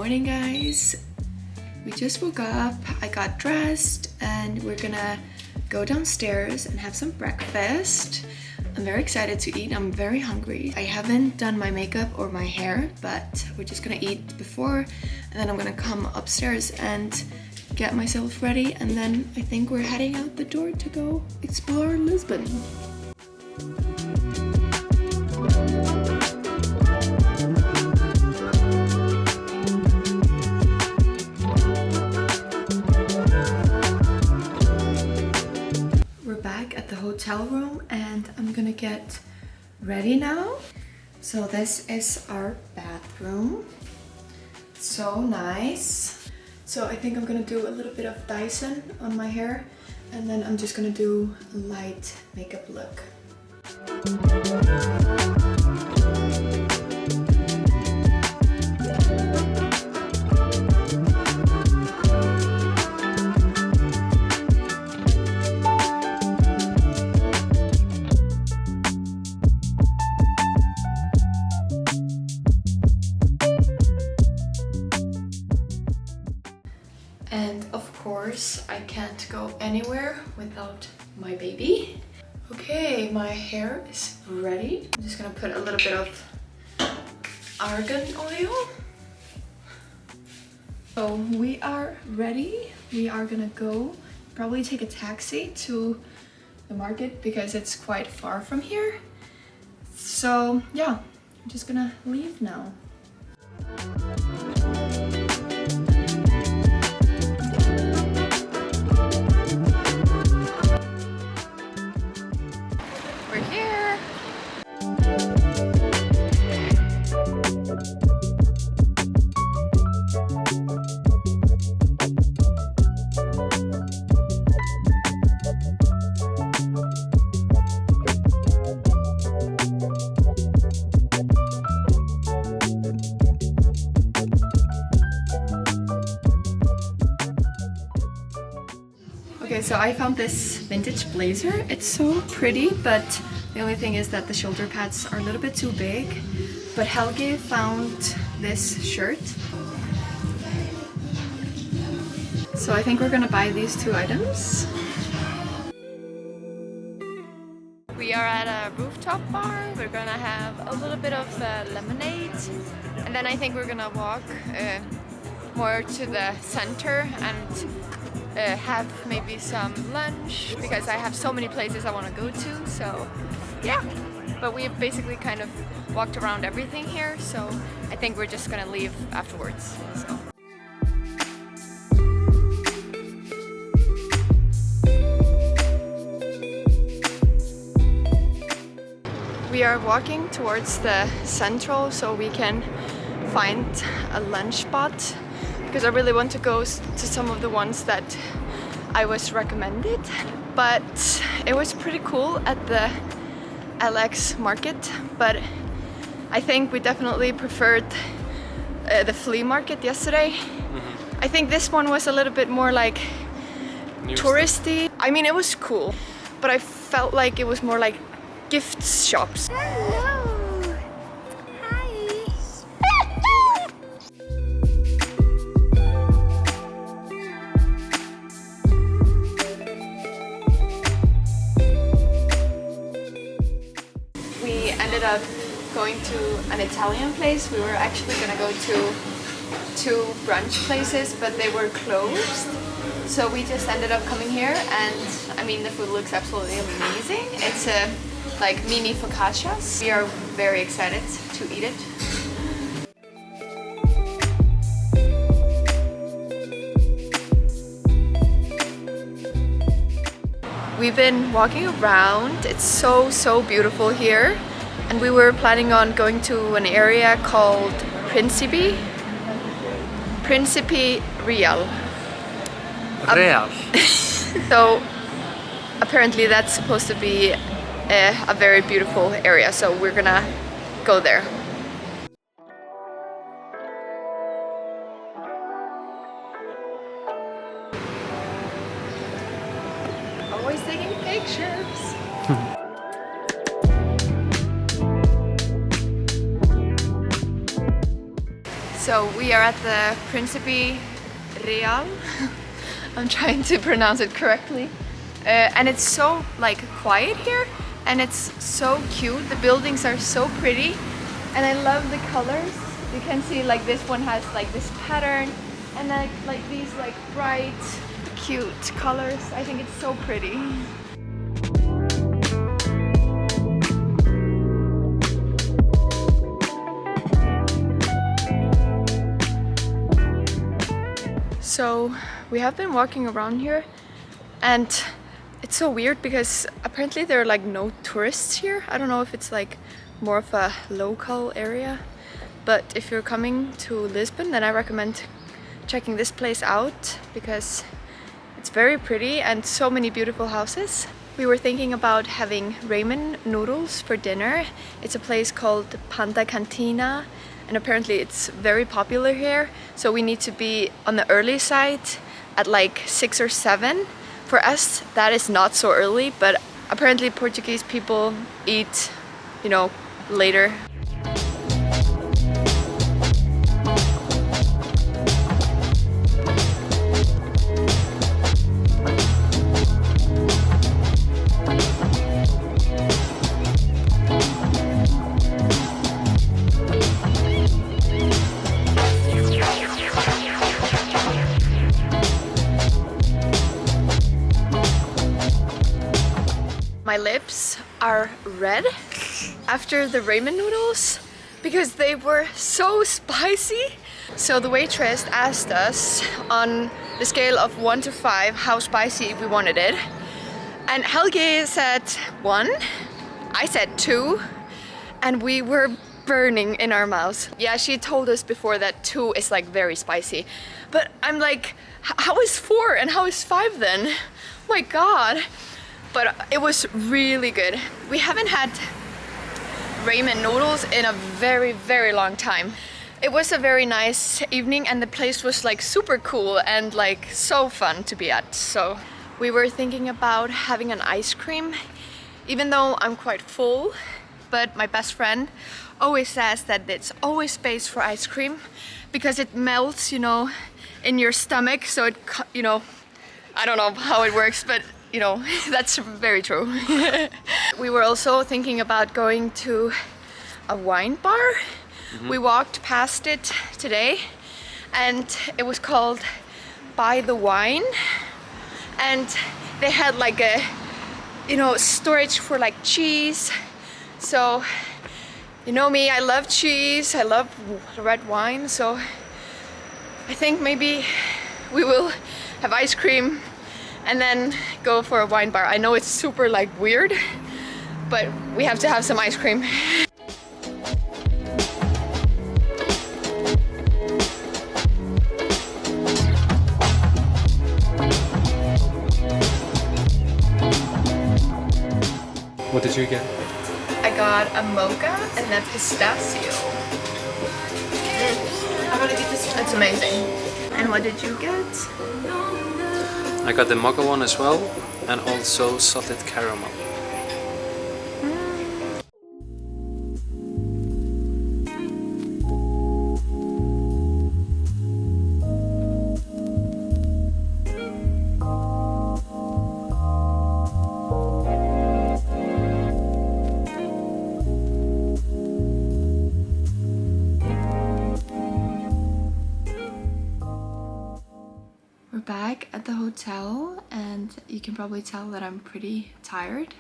morning, guys. We just woke up, I got dressed, and we're gonna go downstairs and have some breakfast. I'm very excited to eat. I'm very hungry. I haven't done my makeup or my hair, but we're just gonna eat before, and then I'm gonna come upstairs and get myself ready, and then I think we're heading out the door to go explore Lisbon. Hotel room, and I'm gonna get ready now. So this is our bathroom. So nice. So I think I'm gonna do a little bit of Dyson on my hair, and then I'm just gonna do a light makeup look. And of course, I can't go anywhere without my baby. Okay, my hair is ready. I'm just gonna put a little bit of argan oil. So we are ready. We are gonna go probably take a taxi to the market because it's quite far from here. So yeah, I'm just gonna leave now. Okay, so I found this vintage blazer. It's so pretty, but the only thing is that the shoulder pads are a little bit too big. But Helge found this shirt. So I think we're gonna buy these two items. We are at a rooftop bar. We're gonna have a little bit of lemonade. And then I think we're gonna walk more to the center and have maybe some lunch, because I have so many places I want to go to. So yeah, but we've basically kind of walked around everything here, so I think we're just gonna leave afterwards. So. We are walking towards the central so we can find a lunch spot, because I really want to go to some of the ones that I was recommended. But it was pretty cool at the LX market, but I think we definitely preferred the flea market yesterday. I think this one was a little bit more like touristy. I mean, it was cool, but I felt like it was more like gift shops. Hello. Up going to an Italian place. We were actually gonna go to two brunch places, but they were closed. So we just ended up coming here, and I mean, the food looks absolutely amazing. It's a like mini focaccias. We are very excited to eat it. We've been walking around. It's so beautiful here. And we were planning on going to an area called Principe Realm. So apparently that's supposed to be a very beautiful area, so we're gonna go there. Always taking pictures. So we are at the Principe Real. I'm trying to pronounce it correctly. And it's so like quiet here, and it's so cute. The buildings are so pretty, and I love the colors. You can see like this one has like this pattern, and like these like bright, cute colors. I think it's so pretty. So we have been walking around here, and it's so weird because apparently there are like no tourists here. I don't know if it's like more of a local area, but if you're coming to Lisbon, then I recommend checking this place out because it's very pretty and so many beautiful houses. We were thinking about having ramen noodles for dinner. It's a place called Panda Cantina, and apparently it's very popular here. So we need to be on the early side at like 6 or 7. For us, that is not so early, but apparently Portuguese people eat, you know, later. My lips are red after the ramen noodles because they were so spicy. So the waitress asked us on the scale of 1 to 5 how spicy we wanted it. And Helge said 1, I said 2, and we were burning in our mouths. Yeah, she told us before that 2 is like very spicy. But I'm like, how is 4 and how is 5 then? Oh my god. But it was really good. We haven't had ramen noodles in a very, very long time. It was a very nice evening, and the place was like super cool and like so fun to be at. So we were thinking about having an ice cream, even though I'm quite full. But my best friend always says that it's always space for ice cream because it melts, you know, in your stomach. So it, you know, I don't know how it works, but you know, that's very true. We were also thinking about going to a wine bar. We walked past it today, and it was called By the Wine. And they had like a, you know, storage for like cheese. So, you know me, I love cheese, I love red wine. So I think maybe we will have ice cream and then go for a wine bar. I know it's super like weird, but we have to have some ice cream. What did you get? I got a mocha and a pistachio. It's amazing. And what did you get? I got the mocha one as well, and also salted caramel. We're back at the hotel, and you can probably tell that I'm pretty tired.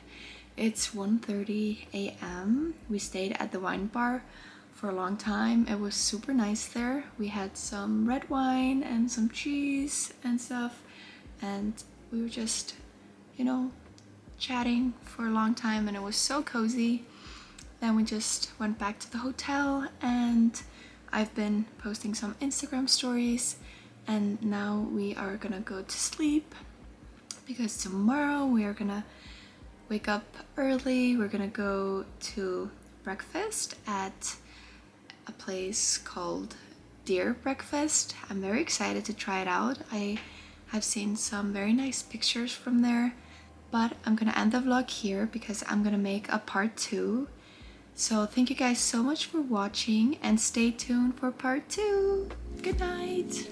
It's 1:30 a.m. We stayed at the wine bar for a long time. It was super nice there. We had some red wine and some cheese and stuff, and we were just, you know, chatting for a long time, and it was so cozy. Then we just went back to the hotel, and I've been posting some Instagram stories, and now we are gonna go to sleep because tomorrow we are gonna wake up early. We're gonna go to breakfast at a place called Deer Breakfast. I'm very excited to try it out. I have seen some very nice pictures from there, but I'm gonna end the vlog here because I'm gonna make a part 2 So thank you guys so much for watching and stay tuned for part 2. Good night.